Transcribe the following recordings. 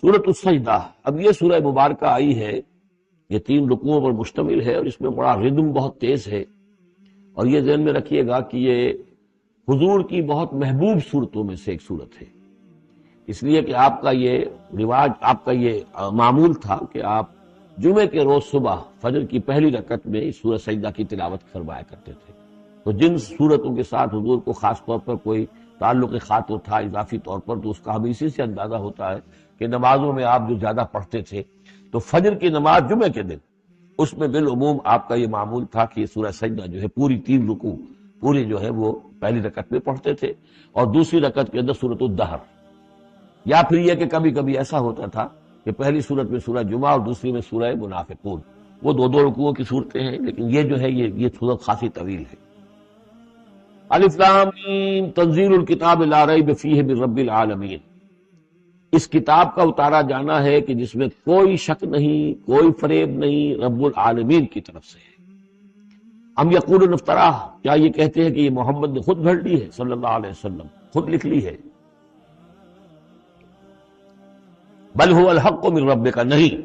سورۃ السجدہ، اب یہ سورہ مبارکہ آئی ہے، یہ 3 رکوعوں پر مشتمل ہے اور اس میں بڑا ردم بہت تیز ہے، اور یہ ذہن میں رکھیے گا کہ یہ حضور کی بہت محبوب صورتوں میں سے ایک صورت ہے، اس لیے کہ آپ کا یہ رواج، آپ کا یہ معمول تھا کہ آپ جمعے کے روز صبح فجر کی پہلی رکعت میں اس سورہ سجدہ کی تلاوت فرمایا کرتے تھے۔ تو جن صورتوں کے ساتھ حضور کو خاص طور پر کوئی تعلق خاطر تھا اضافی طور پر، تو اس کا ہمیں اسی سے اندازہ ہوتا ہے کہ نمازوں میں آپ جو زیادہ پڑھتے تھے، تو فجر کی نماز جمعے کے دن اس میں بالعموم آپ کا یہ معمول تھا کہ یہ سورہ سجدہ جو ہے پوری 3 رکوع پوری جو ہے وہ پہلی رکعت میں پڑھتے تھے، اور دوسری رکعت کے اندر سورۃ الدہر، یا پھر یہ کہ کبھی کبھی ایسا ہوتا تھا کہ پہلی سورت میں سورہ جمعہ اور دوسری میں سورہ منافقون، وہ 2 رکوعوں کی صورتیں ہیں، لیکن یہ جو ہے یہ سورت خاصی طویل ہے۔ الف لام میم تنزیل الکتاب لا ریب فیہ من رب العالمین، اس کتاب کا اتارا جانا ہے کہ جس میں کوئی شک نہیں، کوئی فریب نہیں، رب العالمین کی طرف سے ہے۔ ام یقولون افتراہ، کیا یہ کہتے ہیں کہ یہ محمد نے خود گھڑ لی ہے، صلی اللہ علیہ وسلم خود لکھ لی ہے؟ بل هو الحق من ربک، نہیں،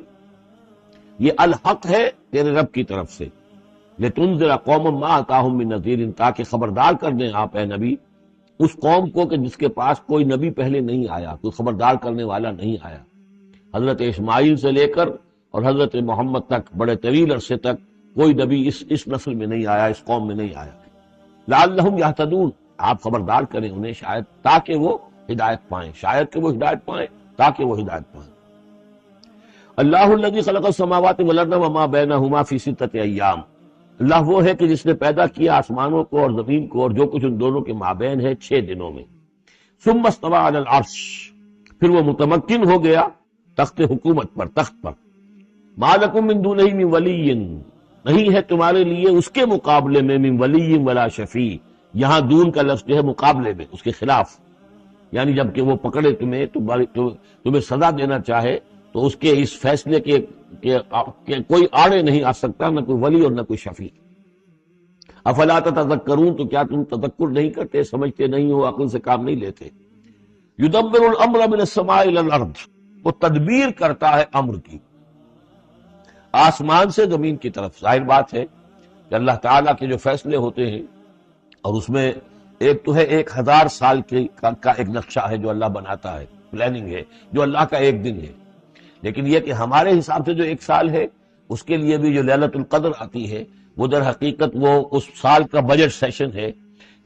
یہ الحق ہے تیرے رب کی طرف سے، لتنذر قوما ما اتاہم من نذیر، تاکہ خبردار کر دیں آپ اے نبی اس قوم کو کہ جس کے پاس کوئی نبی پہلے نہیں آیا، کوئی خبردار کرنے والا نہیں آیا۔ حضرت اسماعیل سے لے کر اور حضرت محمد تک بڑے طویل عرصے تک کوئی نبی اس نسل میں نہیں آیا، اس قوم میں نہیں آیا۔ لعلہم یہتدون، آپ خبردار کریں انہیں شاید تاکہ وہ ہدایت پائیں، شاید کہ وہ ہدایت پائیں، تاکہ وہ ہدایت پائیں۔ اللہ الذی خلق السماوات والارض وما بینہما فی 6 ایام، اللہ وہ ہے کہ جس نے پیدا کیا آسمانوں کو اور زمین کو اور جو کچھ ان دونوں کے مابین ہے 6 دنوں میں۔ ثم استوى علی العرش، پھر وہ متمکن ہو گیا تخت حکومت پر، تخت پر۔ ما لکم من دونہ من ولی، نہیں ہے تمہارے لیے اس کے مقابلے میں من ولی ولا شفیع، یہاں دون کا لفظ جو ہے مقابلے میں، اس کے خلاف، یعنی جب کہ وہ پکڑے تمہیں سزا دینا چاہے تو اس کے اس فیصلے کے کوئی آڑے نہیں آ سکتا، نہ کوئی ولی اور نہ کوئی شفیع۔ افلا تتذکرون، تو کیا تم تذکر نہیں کرتے، سمجھتے نہیں ہو، عقل سے کام نہیں لیتے؟ یدبر الامر من السماء الى الارض، وہ تدبیر کرتا ہے امر کی آسمان سے زمین کی طرف۔ ظاہر بات ہے کہ اللہ تعالیٰ کے جو فیصلے ہوتے ہیں، اور اس میں ایک تو ہے 1000 سال کا ایک نقشہ ہے جو اللہ بناتا ہے، پلاننگ ہے، جو اللہ کا ایک دن ہے، لیکن یہ کہ ہمارے حساب سے جو 1 سال ہے، اس کے لیے بھی جو لیلۃ القدر آتی ہے، وہ در حقیقت وہ اس سال کا بجٹ سیشن ہے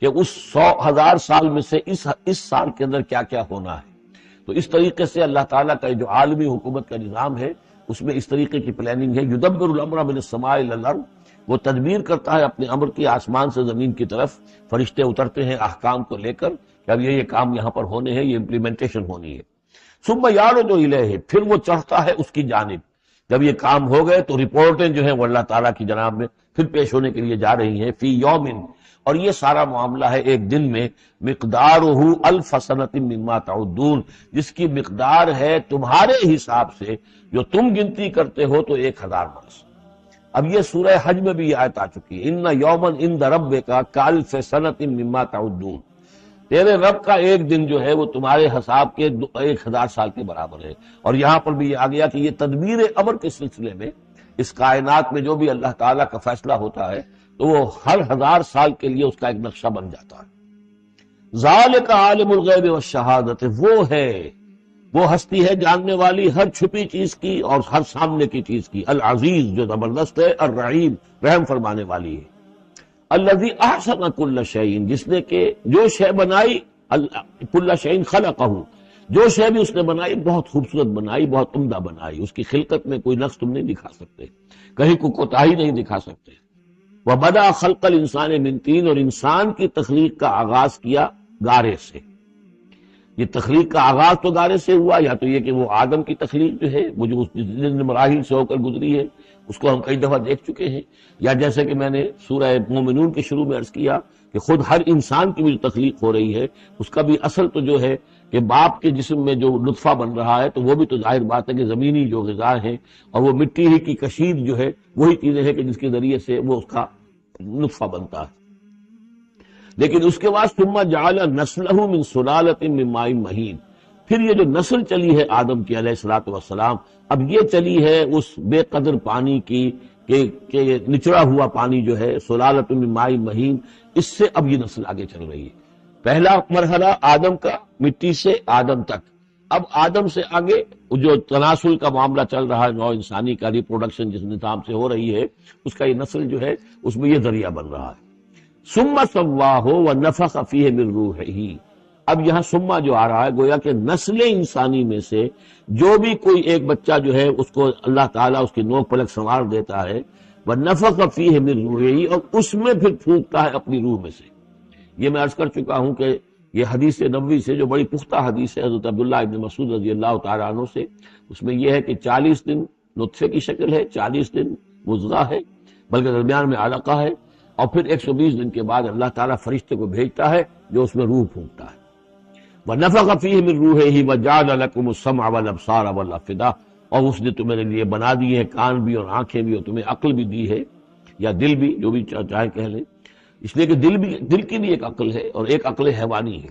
کہ اس 1000 سال میں سے اس سال کے اندر کیا کیا ہونا ہے۔ تو اس طریقے سے اللہ تعالیٰ کا جو عالمی حکومت کا نظام ہے، اس میں اس طریقے کی پلاننگ ہے۔ یدبر الامر من السماء الى الارض، وہ تدبیر کرتا ہے اپنے امر کی آسمان سے زمین کی طرف، فرشتے اترتے ہیں احکام کو لے کر کہ اب یہ کام یہاں پر ہونے ہیں، یہ امپلیمنٹیشن ہونی ہے۔ ثم یعرج الیہ، پھر وہ چڑھتا ہے اس کی جانب، جب یہ کام ہو گئے تو رپورٹیں جو ہیں وہ اللہ تعالیٰ کی جناب میں پھر پیش ہونے کے لیے جا رہی ہیں، فی یومن، اور یہ سارا معاملہ ہے ایک دن میں، مقدارہ 1000 سنۃ مما تعدون، جس کی مقدار ہے تمہارے حساب سے جو تم گنتی کرتے ہو تو 1000 برس۔ اب یہ سورہ حج میں بھی یہ آیت آ چکی ہے، ان یومن عند ربک کالف سنۃ مما تعدون، تیرے رب کا ایک دن جو ہے وہ تمہارے حساب کے 1000 سال کے برابر ہے۔ اور یہاں پر بھی یہ آ گیا کہ یہ تدبیر امر کے سلسلے میں اس کائنات میں جو بھی اللہ تعالیٰ کا فیصلہ ہوتا ہے تو وہ ہر 1000 سال کے لیے اس کا ایک نقشہ بن جاتا ہے۔ ذالک عالم الغیب والشہادۃ، وہ ہستی ہے جاننے والی ہر چھپی چیز کی اور ہر سامنے کی چیز کی، العزیز جو زبردست ہے، الرحیم رحم فرمانے والی ہے۔ الذی احسن کل شیء، جس نے کہ جو شے بنائی، کل شیء خلقہ، جو شے بھی اس نے بنائی بہت خوبصورت بنائی، بہت عمدہ بنائی، اس کی خلقت میں کوئی نقص تم نہیں دکھا سکتے، کہیں کوئی کوتاہی نہیں دکھا سکتے۔ وبدأ خلق الانسان من طین، اور انسان کی تخلیق کا آغاز کیا گارے سے۔ یہ تخلیق کا آغاز تو گارے سے ہوا، یا تو یہ کہ وہ آدم کی تخلیق جو ہے وہ جو جن مراحل سے ہو کر گزری ہے اس کو ہم کئی دفعہ دیکھ چکے ہیں، یا جیسے کہ میں نے سورہ مومنون کے شروع میں عرض کیا کہ خود ہر انسان کی بھی جو تخلیق ہو رہی ہے اس کا بھی اصل تو جو ہے کہ باپ کے جسم میں جو نطفہ بن رہا ہے تو وہ بھی تو ظاہر بات ہے کہ زمینی جو غذا ہیں اور وہ مٹی ہی کی کشید جو ہے وہی چیزیں ہیں کہ جس کے ذریعے سے وہ اس کا نطفہ بنتا ہے۔ لیکن اس کے بعد ثم جعل نسلہ من سلالۃ من ماء مہین، پھر یہ جو نسل چلی ہے آدم کی علیہ الصلوۃ والسلام، اب یہ چلی ہے اس بے قدر پانی کی کہ نچڑا ہوا پانی جو ہے سلالۃ من ماء مہین، اس سے اب یہ نسل آگے چل رہی ہے۔ پہلا مرحلہ آدم کا، مٹی سے آدم تک، اب آدم سے آگے جو تناسل کا معاملہ چل رہا ہے، نوع انسانی کا ریپروڈکشن جس نظام سے ہو رہی ہے، اس کا یہ نسل جو ہے اس میں یہ ذریعہ بن رہا ہے۔ ثم سواہ ونفخ فیہ من روحہ، اب یہاں سما جو آ رہا ہے گویا کہ نسل انسانی میں سے جو بھی کوئی ایک بچہ جو ہے اس کو اللہ تعالیٰ اس کی نوک پلک سنوار دیتا ہے، ونفخ فیہ من روحہ، اور اس میں پھر پھونکتا ہے اپنی روح میں سے۔ یہ میں عرض کر چکا ہوں کہ یہ حدیث نبوی سے جو بڑی پختہ حدیث ہے حضرت عبداللہ ابن مسعود رضی اللہ تعالیٰ عنہ سے، اس میں یہ ہے کہ 40 دن نطفے کی شکل ہے، 40 دن مضغہ ہے، بلکہ درمیان میں علقہ ہے، اور پھر 120 دن کے بعد اللہ تعالیٰ فرشتے کو بھیجتا ہے جو اس میں روح پھونکتا ہے۔ وَنَفَخَ فِيهِ مِن رُوحِهِ وَجَعَلَ لَكُمُ السَّمْعَ وَالْأَبْصَارَ وَالْأَفْئِدَةَ، اور اس نے تمہارے لیے بنا دیے ہیں کان بھی اور آنکھیں بھی، اور تمہیں عقل بھی دی ہے، یا دل بھی، جو بھی چاہے کہہ لیں، اس لیے کہ دل کی بھی ایک عقل ہے اور ایک عقل حیوانی ہے۔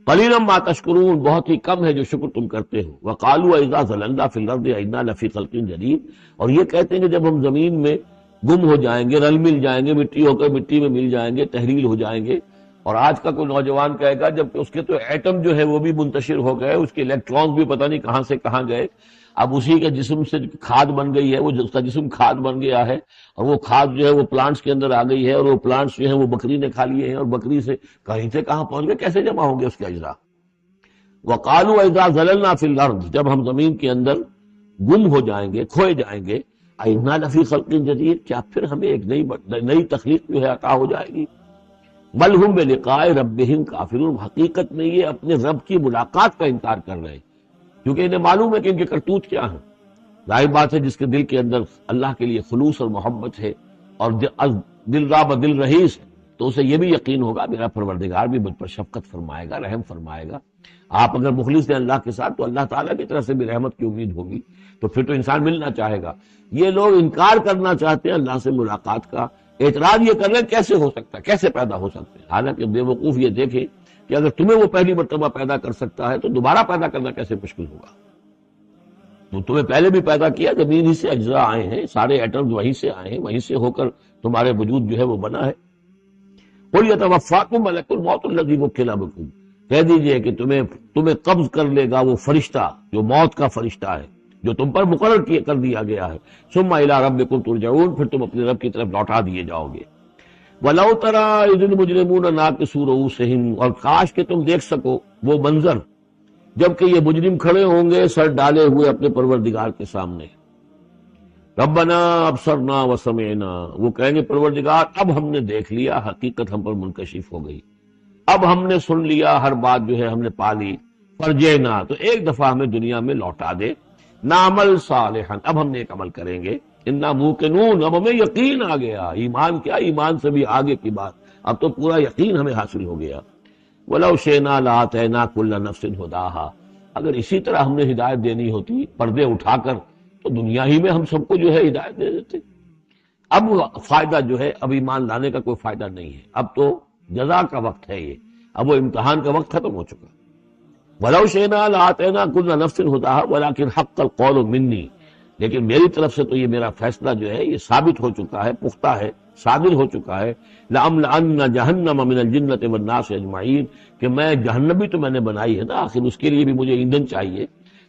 قَلِيلًا مَا تَشْكُرُونَ، بہت ہی کم ہے جو شکر تم کرتے ہو۔ وَقَالُوا أَإِذَا ضَلَلْنَا فِي الْأَرْضِ أَإِنَّا لَفِي خَلْقٍ جَدِيدٍ، اور یہ کہتے ہیں کہ جب ہم زمین میں گم ہو جائیں گے، رل مل جائیں گے، مٹی ہو کر مٹی میں مل جائیں گے، تحلیل ہو جائیں گے۔ اور آج کا کوئی نوجوان کہے گا جب کہ اس کے تو ایٹم جو ہے وہ بھی منتشر ہو گئے، اس کے الیکٹرانز بھی پتہ نہیں کہاں سے کہاں گئے، اب اسی کے جسم سے کھاد بن گئی ہے، وہ اس کا جسم کھاد بن گیا ہے، اور وہ کھاد جو ہے وہ پلانٹس کے اندر آ گئی ہے، اور وہ پلانٹس جو ہیں وہ بکری نے کھا لیے ہیں، اور بکری سے کہاں پہنچ گئے، کیسے جمع ہوں گے اس کے اجزاء۔ وَقَالُوا إِذَا ضَلَلْنَا فِي الْأَرْضِ، جب ہم زمین کے اندر گم ہو جائیں گے، کھوئے جائیں گے، أَإِنَّا لَفِي خَلْقٍ جَدِيدٍ، کیا پھر ہمیں ایک نئی تخلیق جو ہے عطا ہو جائے گی۔ بل ہم بلقاء ربہم کافرون، حقیقت میں یہ اپنے رب کی ملاقات کا انکار کر رہے ہیں، کیونکہ انہیں معلوم ہے کہ ان کے کرتوت کیا ہیں۔ ظاہر بات ہے جس کے دل کے اندر اللہ کے لیے خلوص اور محبت ہے، اور دل راب دل رہیس، تو اسے یہ بھی یقین ہوگا میرا پروردگار بھی مجھ پر شفقت فرمائے گا، رحم فرمائے گا۔ آپ اگر مخلص ہیں اللہ کے ساتھ تو اللہ تعالیٰ کی طرف سے بھی رحمت کی امید ہوگی، تو پھر تو انسان ملنا چاہے گا۔ یہ لوگ انکار کرنا چاہتے ہیں اللہ سے ملاقات کا، اعتراض یہ کر رہے ہیں کیسے ہو سکتا ہے، کیسے پیدا ہو سکتے ہیں، حالانکہ بے وقوف یہ دیکھیں کہ اگر تمہیں وہ پہلی مرتبہ پیدا کر سکتا ہے تو دوبارہ پیدا کرنا کیسے مشکل ہوگا۔ تو تمہیں پہلے بھی پیدا کیا، زمین ہی سے اجزاء آئے ہیں، سارے ایٹمز وہیں سے آئے ہیں، وہیں سے ہو کر تمہارے وجود جو ہے وہ بنا ہے۔ قُلْ يَتَوَفَّاكُم مَلَكُ الْمَوْتِ الَّذِي وُكِّلَ بِكُم، کہہ دیجئے کہ تمہیں قبض کر لے گا وہ فرشتہ جو موت کا فرشتہ ہے، جو تم پر مقرر کر دیا گیا ہے۔ ثم الى ربکم ترجعون، پھر تم اپنے رب کی طرف لوٹا دیے جاؤ گے۔ ولو تری اذ المجرمون ناکسوا رؤوسہم، اور کاش کہ تم دیکھ سکو وہ منظر جبکہ یہ مجرم کھڑے ہوں گے سر ڈالے ہوئے اپنے پروردگار کے سامنے۔ ربنا ابصرنا وسمعنا، وہ کہیں گے پروردگار اب ہم نے دیکھ لیا، حقیقت ہم پر منکشف ہو گئی، اب ہم نے سن لیا، ہر بات جو ہے ہم نے پا لی۔ فرجعنا، تو ایک دفعہ ہمیں دنیا میں لوٹا دے، نعمل صالحا، اب ہم نے ایک عمل کریں گے، انا موقنون، اب ہمیں یقین آ گیا، ایمان کیا، ایمان سے بھی آگے کی بات، اب تو پورا یقین ہمیں حاصل ہو گیا۔ ولو شئنا لآتینا کل نفس ہداہا، اگر اسی طرح ہم نے ہدایت دینی ہوتی پردے اٹھا کر تو دنیا ہی میں ہم سب کو جو ہے ہدایت دے دیتے۔ اب فائدہ جو ہے اب ایمان لانے کا کوئی فائدہ نہیں ہے، اب تو جزا کا وقت ہے، یہ اب وہ امتحان کا وقت ختم ہو چکا۔ وَلَوْ شِئْنَا لَآتَيْنَا كُلَّ نَفْسٍ هُدَاهَا وَلَكِنْ حَقَّ الْقَوْلُ مِنِّي، لیکن میری طرف سے تو یہ میرا فیصلہ جو ہے یہ ثابت ہو چکا ہے، پختہ ہے، صادر ہو چکا ہے۔ لَأَمْلَأَنَّ جَهَنَّمَ مِنَ الْجِنَّةِ وَالنَّاسِ أَجْمَعِينَ، کہ میں جہنم بھی تو میں نے بنائی ہے نا، آخر اس کے لیے بھی مجھے ایندھن چاہیے،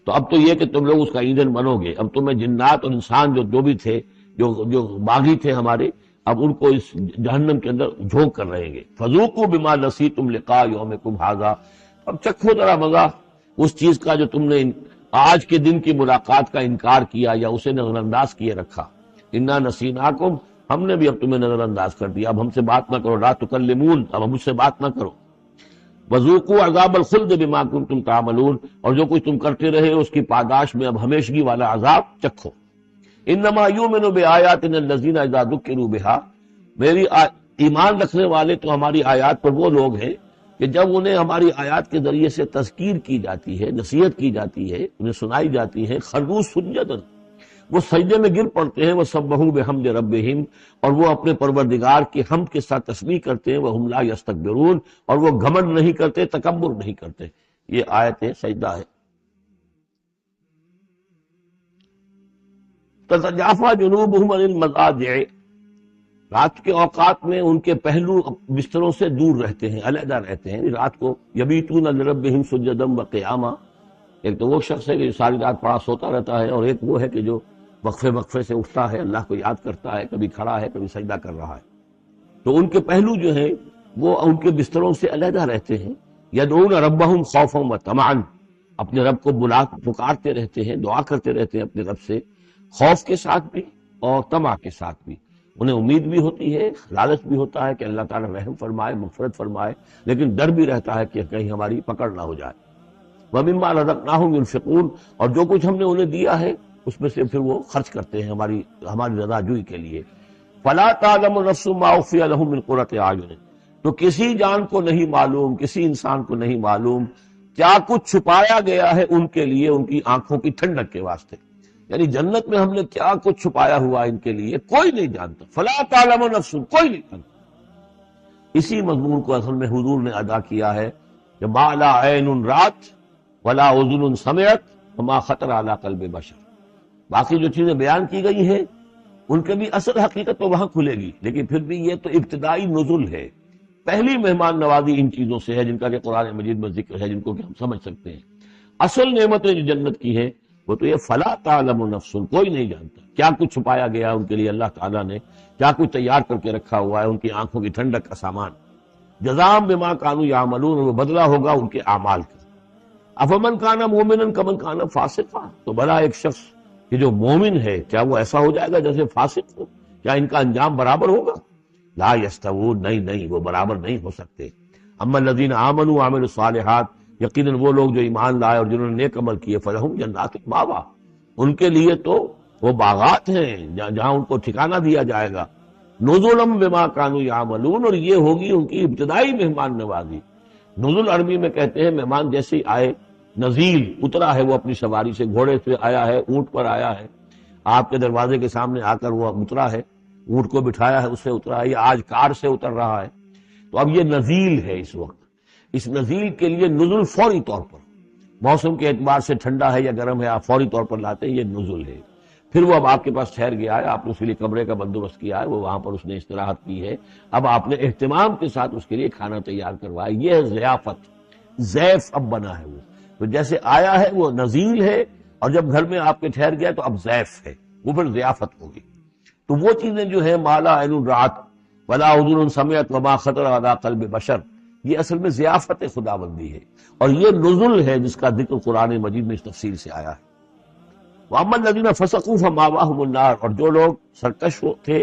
تو اب تو یہ کہ تم لوگ اس کا ایندھن بنو گے، اب تو میں جنات اور انسان جو بھی تھے، جو باغی تھے ہمارے، اب ان کو اس جہنم کے اندر جھونک کر رہیں گے۔ فَذُوقُوا بِمَا نَسِيتُمْ لِقَاءَ يَوْمِكُمْ هَٰذَا، اب چکھو ذرا مزہ اس چیز کا جو تم نے آج کے دن کی ملاقات کا انکار کیا یا اسے نظر انداز کیے رکھا۔ انا نسیناکم، ہم نے بھی اب تمہیں نظر انداز کر دیا، اب ہم سے بات نہ کرو، لا تکلمون، اب مجھ سے بات نہ کرو۔ وذوقوا عذاب الخلد بما کنتم تعملون، اور جو کچھ تم کرتے رہے اس کی پاداش میں اب ہمیشگی والا عذاب چکھو۔ انما یؤمن بآیاتنا الذین اذا ذکروا بها، میری ایمان رکھنے والے تو ہماری آیات پر وہ لوگ ہیں کہ جب انہیں ہماری آیات کے ذریعے سے تذکیر کی جاتی ہے، نصیحت کی جاتی ہے، انہیں سنائی جاتی ہے، خروا سجدا، وہ سجدے میں گر پڑتے ہیں، وہ سبحوا بحمد ربہم، اور وہ اپنے پروردگار کی حمد کے ساتھ تسبیح کرتے ہیں، وہم لا یستکبرون، اور وہ گھمنڈ نہیں کرتے، تکبر نہیں کرتے۔ یہ آیت سجدہ ہے۔ تتجافی جنوبہم عن المضاجع، رات کے اوقات میں ان کے پہلو بستروں سے دور رہتے ہیں، علیحدہ رہتے ہیں، رات کو یبیتون لربہم سجدا وقیاما۔ ایک تو وہ شخص ہے کہ جو ساری رات پڑا سوتا رہتا ہے، اور ایک وہ ہے کہ جو وقفے وقفے سے اٹھتا ہے، اللہ کو یاد کرتا ہے، کبھی کھڑا ہے کبھی سجدہ کر رہا ہے۔ تو ان کے پہلو جو ہیں وہ ان کے بستروں سے علیحدہ رہتے ہیں۔ یدعون ربہم خوفا وطمعا، اپنے رب کو پکارتے رہتے ہیں، دعا کرتے رہتے ہیں اپنے رب سے، خوف کے ساتھ بھی اور طمع کے ساتھ بھی۔ انہیں امید بھی ہوتی ہے، لالچ بھی ہوتا ہے کہ اللہ تعالیٰ رحم فرمائے، مغفرت فرمائے، لیکن ڈر بھی رہتا ہے کہ کہیں ہماری پکڑ نہ ہو جائے۔ وَمِمَّا رَزَقْنَاهُمْ يُنْفِقُونَ، اور جو کچھ ہم نے انہیں دیا ہے اس میں سے پھر وہ خرچ کرتے ہیں ہماری رضا جوئی کے لیے۔ فَلَا تَعْلَمُ نَفْسٌ مَّا أُخْفِيَ لَهُم مِّن قُرَّةِ أَعْيُنٍ، تو کسی جان کو نہیں معلوم، کسی انسان کو نہیں معلوم کیا کچھ چھپایا گیا ہے ان کے لیے ان کی آنکھوں کی ٹھنڈک کے واسطے۔ یعنی جنت میں ہم نے کیا کچھ چھپایا ہوا ان کے لیے کوئی نہیں جانتا۔ فَلَا تَعْلَمُ نَفْسٌ، کوئی نہیں جانتا۔ اسی مضمون کو اصل میں حضور نے ادا کیا ہے کہ مَا لَا عَيْنٌ رَأَتْ وَلَا أُذُنٌ سَمِعَتْ وَمَا خَطَرَ عَلَىٰ قَلْبِ بَشَرٍ۔ باقی جو چیزیں بیان کی گئی ہیں ان کے بھی اصل حقیقت تو وہاں کھلے گی، لیکن پھر بھی یہ تو ابتدائی نزول ہے، پہلی مہمان نوازی ان چیزوں سے ہے جن کا کہ قرآن مجید میں ذکر ہے، جن کو کہ ہم سمجھ سکتے ہیں۔ اصل نعمتیں جو جنت کی ہیں وہ تو یہ فلا تعلم نفس، کوئی نہیں جانتا کیا کچھ چھپایا گیا ان کے لیے، اللہ تعالیٰ نے کیا کچھ تیار کر کے رکھا ہوا ہے ان کی آنکھوں کی ٹھنڈک کا سامان۔ جزاء بما کانوا یعملون، وہ بدلہ ہوگا ان کے اعمال کا۔ افمن کان مومنا کمن کان فاسقا، تو بھلا ایک شخص کہ جو مومن ہے کیا وہ ایسا ہو جائے گا جیسے فاسق ہو؟ کیا ان کا انجام برابر ہوگا؟ لا یستوون، نہیں وہ برابر نہیں ہو سکتے۔ اما الذین آمنوا وعملوا الصالحات، یقیناً وہ لوگ جو ایمان لائے اور جنہوں نے نیک عمل کیے، فلہم جنات المأویٰ، ان کے لیے تو وہ باغات ہیں جہاں ان کو ٹھکانہ دیا جائے گا۔ نزلا بما کانوا یعملون، اور یہ ہوگی ان کی ابتدائی مہمان نوازی۔ نزل عربی میں کہتے ہیں مہمان جیسے ہی آئے، نزیل اترا ہے وہ اپنی سواری سے، گھوڑے سے آیا ہے، اونٹ پر آیا ہے، آپ کے دروازے کے سامنے آ کر وہ اترا ہے، اونٹ کو بٹھایا ہے، اس سے اترا ہے، یا آج کار سے اتر رہا ہے۔ تو اب یہ نزیل ہے اس وقت۔ اس نزیل کے لیے نزل فوری طور پر، موسم کے اعتبار سے ٹھنڈا ہے یا گرم ہے، آپ فوری طور پر لاتے ہیں، یہ نزل ہے۔ پھر وہ اب آپ کے پاس ٹھہر گیا ہے، آپ نے اس کے لیے کمرے کا بندوبست کیا ہے، وہ وہاں پر اس نے استراحت کی ہے، اب آپ نے اہتمام کے ساتھ اس کے لیے کھانا تیار کروایا، یہ ہے ضیافت، ضیف اب بنا ہے وہ۔ تو جیسے آیا ہے وہ نزیل ہے، اور جب گھر میں آپ کے ٹھہر گیا تو اب ضیف ہے، وہ پھر ضیافت ہوگی۔ تو وہ چیزیں جو ہیں مالا عین رات ولا اذن سمعت وما خطر علی قلب بشر، یہ اصل میں ضیافت خداوندی ہے، اور یہ نزل ہے جس کا ذکر قرآن مجید میں اس تفصیل سے آیا ہے۔ وَأَمَّا الَّذِينَ فَسَقُوا فَمَأْوَاهُمُ النَّارُ، اور جو لوگ سرکش تھے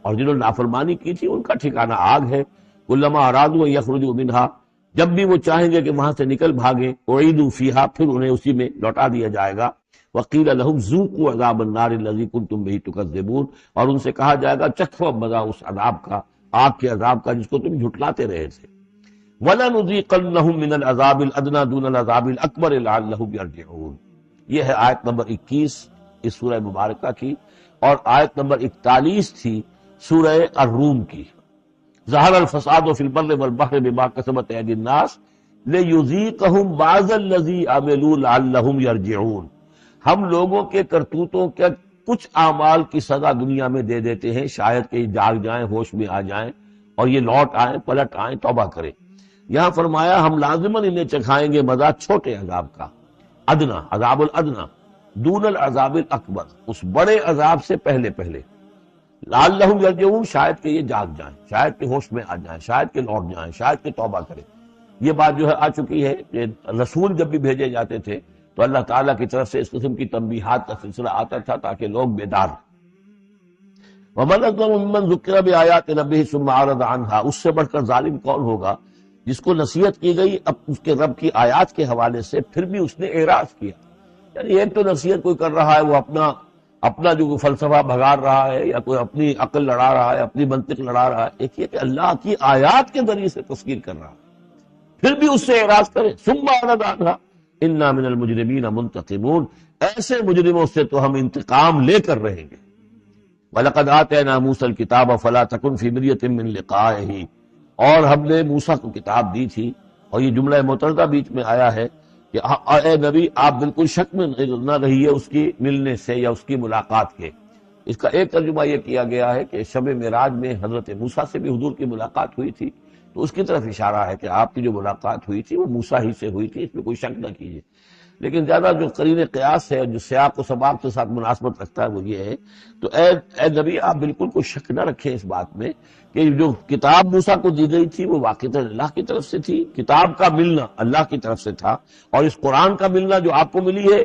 اور جنہوں نے نافرمانی کی تھی ان کا ٹھکانہ آگ ہے۔ كُلَّمَا أَرَادُوا أَن يَخْرُجُوا مِنْهَا، جب بھی وہ چاہیں گے کہ وہاں سے نکل بھاگیں، أُعِيدُوا فِيهَا، پھر انہیں اسی میں لوٹا دیا جائے گا۔ وَقِيلَ لَهُمْ ذُوقُوا عَذَابَ النَّارِ الَّذِي كُنتُمْ بِهِ تُكَذِّبُونَ، اور ان سے کہا جائے گا چکھو اب مزہ اس عذاب کا، آگ کے عذاب کا جس کو تم جھٹلاتے رہے تھے۔ وَلَنُذِيقَنَّهُم مِّنَ الْعَذَابِ الْأَدْنَىٰ دُونَ الْعَذَابِ الْأَكْبَرِ لَعَلَّهُمْ يَرْجِعُونَ۔ یہ ہے آیت نمبر 21 اس سورہ مبارکہ کی، اور آیت نمبر 41 تھی سورہ الروم کی۔ ظہر الفساد فی البر والبحر بما کسبت ایدی الناس لیذیقہم بعض الذی عملوا لعلہم یرجعون۔ ہم لوگوں کے کرتوتوں کے کچھ اعمال کی سزا دنیا میں دے دیتے ہیں، شاید کہ یہ جاگ جائیں، ہوش میں آ جائیں اور یہ لوٹ آئیں، پلٹ آئیں، توبہ کریں۔ یہاں فرمایا ہم لازماً انہیں چکھائیں گے مزہ چھوٹے عذاب کا، ادنا، عذاب الادنا، دون العذاب الاکبر، اس بڑے عذاب سے پہلے لعلہم یرجعون، شاید کہ یہ جاگ جائیں، شاید کہ ہوش میں آ جائیں، شاید کہ لوٹ جائیں، شاید کہ توبہ کریں۔ یہ بات جو ہے آ چکی ہے کہ رسول جب بھی بھیجے جاتے تھے تو اللہ تعالیٰ کی طرف سے اس قسم کی تنبیہات کا سلسلہ آتا تھا تاکہ لوگ بیدار۔ وَمَنْ أَظْلَمُ مِمَّنْ ذُكِّرَ بِآيَاتِ رَبِّهِ ثُمَّ أَعْرَضَ عَنْهَا، اس سے بڑھ کر ظالم کون ہوگا جس کو نصیحت کی گئی اب اس کے رب کی آیات کے حوالے سے پھر بھی اس نے اعراض کیا۔ یعنی ایک تو نصیحت کوئی کر رہا ہے، وہ اپنا جو فلسفہ بھگار رہا ہے، یا کوئی اپنی عقل لڑا رہا ہے، اپنی منطق لڑا رہا ہے، ایک یہ کہ اللہ کی آیات کے ذریعے سے تذکیر کر رہا ہے، پھر بھی اس سے اعراض کرے۔ ثم أعرض عنها إنا من المجرمين منتقمون، ایسے مجرموں سے تو ہم انتقام لے کر رہیں گے۔ وَلَقَدْ آتَيْنَا مُوسَى الْكِتَابَ فَلَا تَكُنْ فِي مِرْيَةٍ مِّن لِقَائِهِ، اور ہم نے موسیٰ کو کتاب دی تھی، اور یہ جملہ متردہ بیچ میں آیا ہے کہ اے نبی آپ بالکل شک میں نہ رہیے اس کی ملنے سے یا اس کی ملاقات کے۔ اس کا ایک ترجمہ یہ کیا گیا ہے کہ شب معراج میں حضرت موسیٰ سے بھی حضور کی ملاقات ہوئی تھی، تو اس کی طرف اشارہ ہے کہ آپ کی جو ملاقات ہوئی تھی وہ موسیٰ ہی سے ہوئی تھی، اس میں کوئی شک نہ کیجیے۔ لیکن زیادہ جو قرین قیاس ہے اور جو سیاق و سباق کے ساتھ مناسبت رکھتا ہے وہ یہ ہے، تو اے نبی آپ بالکل کوئی شک نہ رکھیں اس بات میں کہ جو کتاب موسیٰ کو دی گئی تھی وہ واقعتاً اللہ کی طرف سے تھی، کتاب کا ملنا اللہ کی طرف سے تھا، اور اس قرآن کا ملنا جو آپ کو ملی ہے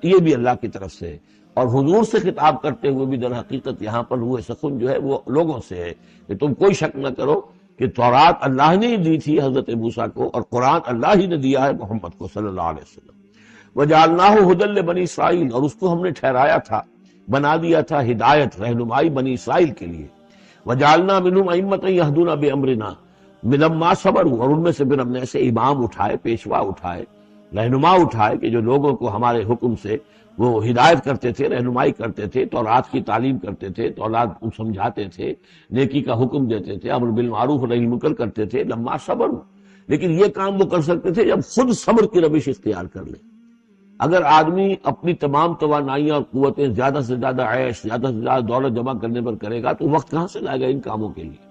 یہ بھی اللہ کی طرف سے ہے۔ اور حضور سے خطاب کرتے ہوئے بھی در حقیقت یہاں پر روح سخن جو ہے وہ لوگوں سے ہے کہ تم کوئی شک نہ کرو کہ تورات اللہ نے ہی دی تھی حضرت موسیٰ کو، اور قرآن اللہ ہی نے دیا ہے محمد کو صلی اللہ علیہ وسلم۔ وَجَعَلْنَاهُ هُدًى لِّبَنِي اسرائیل، اور اس کو ہم نے ٹھہرایا تھا، بنا دیا تھا ہدایت، رہنمائی بنی اسرائیل کے لیے۔ وَجَعَلْنَا مِنْهُمْ أَئِمَّةً يَهْدُونَ بِأَمْرِنَا لَمَّا صَبَرُوا، اور ان میں سے پھر ہم نے ایسے امام اٹھائے، پیشوا اٹھائے، رہنما اٹھائے کہ جو لوگوں کو ہمارے حکم سے وہ ہدایت کرتے تھے، رہنمائی کرتے تھے، تورات کی تعلیم کرتے تھے، تورات کو سمجھاتے تھے، نیکی کا حکم دیتے تھے، امر بالمعروف و نہی عن المنکر کرتے تھے، لما صبر۔ لیکن یہ کام وہ کر سکتے تھے جب خود صبر کی روش اختیار کر لے۔ اگر آدمی اپنی تمام توانائیاں اور قوتیں زیادہ سے زیادہ عیش، زیادہ سے زیادہ دولت جمع کرنے پر کرے گا تو وقت کہاں سے لائے گا ان کاموں کے لیے؟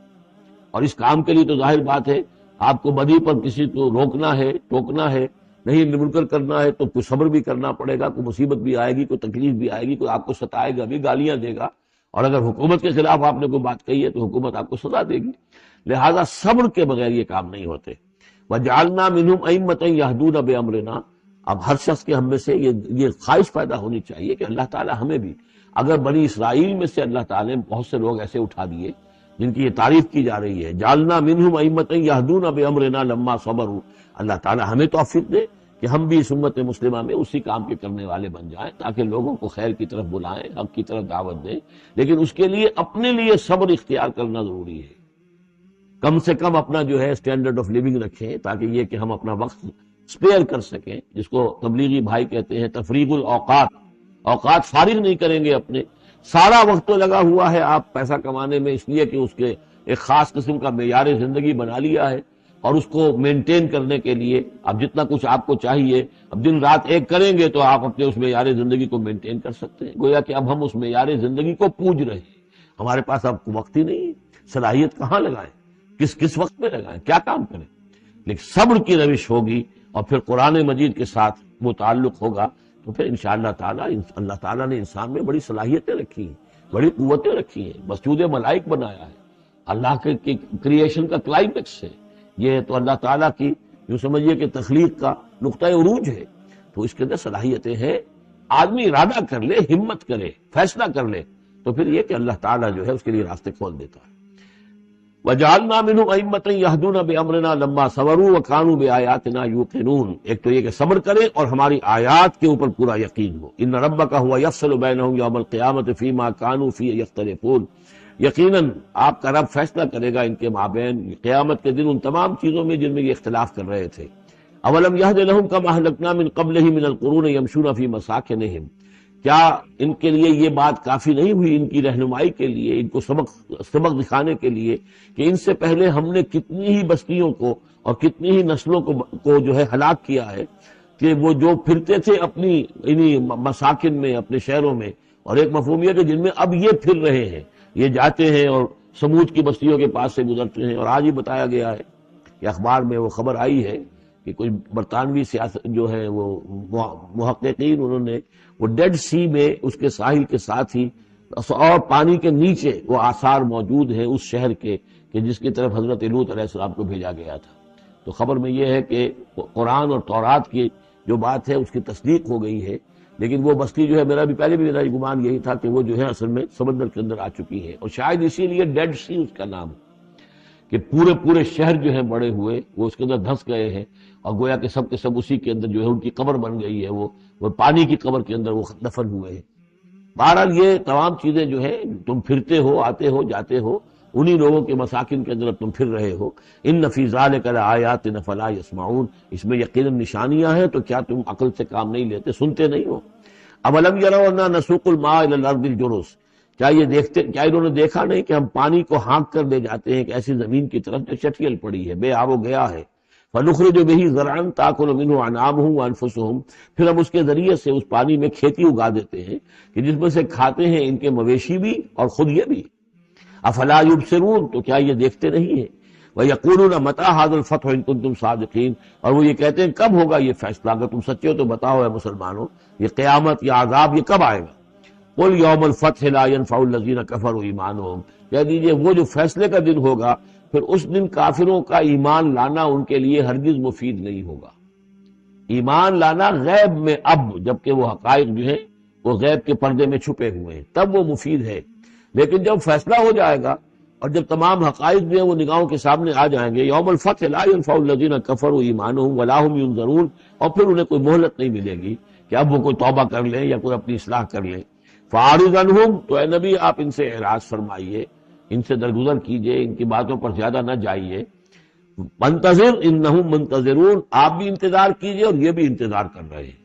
اور اس کام کے لیے تو ظاہر بات ہے آپ کو بدی پر کسی کو روکنا ہے، ٹوکنا ہے، نہیں منکر کرنا ہے تو کوئی صبر بھی کرنا پڑے گا، کوئی مصیبت بھی آئے گی، کوئی تکلیف بھی آئے گی، کوئی آپ کو ستائے گا بھی، گالیاں دے گا، اور اگر حکومت کے خلاف آپ نے کوئی بات کہی ہے تو حکومت آپ کو سزا دے گی۔ لہذا صبر کے بغیر یہ کام نہیں ہوتے۔ وَجَعَلْنَا مِنْهُمْ أَئِمَّةً يَهْدُونَ بِأَمْرِنَا، اب ہر شخص کے ہم میں سے یہ خواہش پیدا ہونی چاہیے کہ اللہ تعالیٰ ہمیں بھی، اگر بنی اسرائیل میں سے اللہ تعالیٰ نے بہت سے لوگ ایسے اٹھا دیے جن کی یہ تعریف کی جا رہی ہے، جعلنا منہم ائمۃ یہدون بامرنا لما صبروا، اللہ تعالیٰ ہمیں توفیق دے کہ ہم بھی اس امت مسلمہ میں اسی کام کے کرنے والے بن جائیں، تاکہ لوگوں کو خیر کی طرف بلائیں، حق کی طرف دعوت دیں، لیکن اس کے لیے اپنے لیے صبر اختیار کرنا ضروری ہے۔ کم سے کم اپنا جو ہے اسٹینڈرڈ آف لیونگ رکھیں، تاکہ یہ کہ ہم اپنا وقت اسپیئر کر سکیں، جس کو تبلیغی بھائی کہتے ہیں تفریغ الاوقات، اوقات فارغ نہیں کریں گے اپنے، سارا وقت تو لگا ہوا ہے آپ پیسہ کمانے میں، اس لیے کہ اس کے ایک خاص قسم کا معیار زندگی بنا لیا ہے، اور اس کو مینٹین کرنے کے لیے اب جتنا کچھ آپ کو چاہیے، اب دن رات ایک کریں گے تو آپ اپنے اس معیار زندگی کو مینٹین کر سکتے ہیں۔ گویا کہ اب ہم اس معیار زندگی کو پوج رہے ہیں، ہمارے پاس اب وقت ہی نہیں ہے، صلاحیت کہاں لگائیں، کس وقت میں لگائیں، کیا کام کریں۔ لیکن صبر کی روش ہوگی اور پھر قرآن مجید کے ساتھ وہ تعلق ہوگا تو پھر انشاءاللہ تعالیٰ اللہ تعالیٰ نے انسان میں بڑی صلاحیتیں رکھی ہیں، بڑی قوتیں رکھی ہیں، مسجود ملائک بنایا ہے، اللہ کے کریشن کا کلائمیکس ہے یہ، تو اللہ تعالیٰ کی جو سمجھیے کہ تخلیق کا نقطۂ عروج ہے، تو اس کے اندر صلاحیتیں ہیں۔ آدمی ارادہ کر لے، ہمت کرے، فیصلہ کر لے تو پھر یہ کہ اللہ تعالیٰ جو ہے اس کے لیے راستے کھول دیتا ہے۔ وَجَعَلْنَا مِنْهُمْ أَئِمَّةً يَهْدُونَ بِأَمْرِنَا لَمَّا صَبَرُوا وَكَانُوا بِآيَاتِنَا يُوقِنُونَ، ایک تو یہ کہ صبر کرے اور ہماری آیات کے اوپر پورا یقین ہو۔ إِنَّ رَبَّكَ هُوَ يَفْصِلُ بَيْنَهُمْ يَوْمَ الْقِيَامَةِ فِيمَا كَانُوا فِيهِ يَخْتَلِفُونَ، یقیناً آپ کا رب فیصلہ کرے گا ان کے مابین قیامت کے دن ان تمام چیزوں میں جن میں یہ اختلاف کر رہے تھے۔ أَوَلَمْ يَهْدِ لَهُمْ كَمَا أَهْلَكْنَا مِنْ قَبْلِهِمْ مِنَ الْقُرُونِ يَمْشُونَ فِي مَسَاكِنِهِمْ، کیا ان کے لیے یہ بات کافی نہیں ہوئی، ان کی رہنمائی کے لیے، ان کو سبق دکھانے کے لیے کہ ان سے پہلے ہم نے کتنی ہی بستیوں کو اور کتنی ہی نسلوں کو جو ہے ہلاک کیا ہے، کہ وہ جو پھرتے تھے اپنی انہی مساکن میں، اپنے شہروں میں، اور ایک مفہوم یہ کہ جن میں اب یہ پھر رہے ہیں، یہ جاتے ہیں اور سمود کی بستیوں کے پاس سے گزرتے ہیں۔ اور آج ہی بتایا گیا ہے کہ اخبار میں وہ خبر آئی ہے کہ کچھ برطانوی سیاست جو ہے وہ محققین، انہوں نے وہ ڈیڈ سی میں اس کے ساحل کے ساتھ ہی اور پانی کے نیچے وہ آثار موجود ہیں اس شہر کے کہ جس کی طرف حضرت لوط علیہ السلام کو بھیجا گیا تھا۔ تو خبر میں یہ ہے کہ قرآن اور تورات کی جو بات ہے اس کی تصدیق ہو گئی ہے، لیکن وہ بستی جو ہے پہلے بھی میرا گمان یہی تھا کہ وہ جو ہے اصل میں سمندر کے اندر آ چکی ہے، اور شاید اسی لیے ڈیڈ سی اس کا نام کہ پورے شہر جو ہیں بڑے ہوئے وہ اس کے اندر دھنس گئے ہیں، اور گویا کہ سب کے سب اسی کے اندر جو ہے ان کی قبر بن گئی ہے، وہ پانی کی قبر کے اندر وہ دفن ہوئے ہیں۔ بہرحال یہ تمام چیزیں جو ہے تم پھرتے ہو، آتے ہو، جاتے ہو، انہی لوگوں کے مساکن کے اندر تم پھر رہے ہو۔ ان فی ذلک لآیات فلا یسمعون، اس میں یقیناً نشانیاں ہیں، تو کیا تم عقل سے کام نہیں لیتے، سنتے نہیں ہو؟ اولم یروا انا نسوق الماء الی الارض الجرز، کیا انہوں نے دیکھا نہیں کہ ہم پانی کو ہانک کر لے جاتے ہیں ایک ایسی زمین کی طرف جو چٹیل پڑی ہے، بے آب و گیا ہے۔ فنخرج به زرعا تاکل منه انعامهم وانفسهم، پھر ہم اس کے ذریعے سے اس پانی میں کھیتی اگا دیتے ہیں کہ جس میں سے کھاتے ہیں ان کے مویشی بھی اور خود یہ بھی۔ افلا یبصرون، تو کیا یہ دیکھتے نہیں ہیں؟ وَيَقُولُونَ مَتَىٰ هَٰذَا الْفَتْحُ إِن كُنتُمْ صَادِقِينَ، اور وہ یہ کہتے ہیں کب ہوگا یہ فیصلہ، اگر تم سچے ہو تو بتاؤ اے مسلمانوں، یہ قیامت یا عذاب یہ کب آئے گا؟ قُلْ يَوْمُ الْفَتْحِ لَا يَنفَعُ الَّذِينَ كَفَرُوا إِيمَانُهُمْ، کہہ دیجئے وہ جو فیصلے کا دن ہوگا پھر اس دن کافروں کا ایمان لانا ان کے لیے ہرگز مفید نہیں ہوگا۔ ایمان لانا غیب میں اب، جبکہ وہ حقائق جو ہیں وہ غیب کے پردے میں چھپے ہوئے ہیں، تب وہ مفید ہے، لیکن جب فیصلہ ہو جائے گا اور جب تمام حقائق جو ہیں وہ نگاہوں کے سامنے آ جائیں گے، یوم الفتح لا ينفع الذین کفروا ایمانہم ولا هم ینظرون، اور پھر انہیں کوئی مہلت نہیں ملے گی کہ اب وہ کوئی توبہ کر لیں یا کوئی اپنی اصلاح کر لیں۔ فاعرض عنہم، تو اے نبی آپ ان سے اعراض فرمائیے، ان سے درگزر کیجئے، ان کی باتوں پر زیادہ نہ جائیے۔ منتظر انہم منتظرون، آپ بھی انتظار کیجئے اور یہ بھی انتظار کر رہے ہیں۔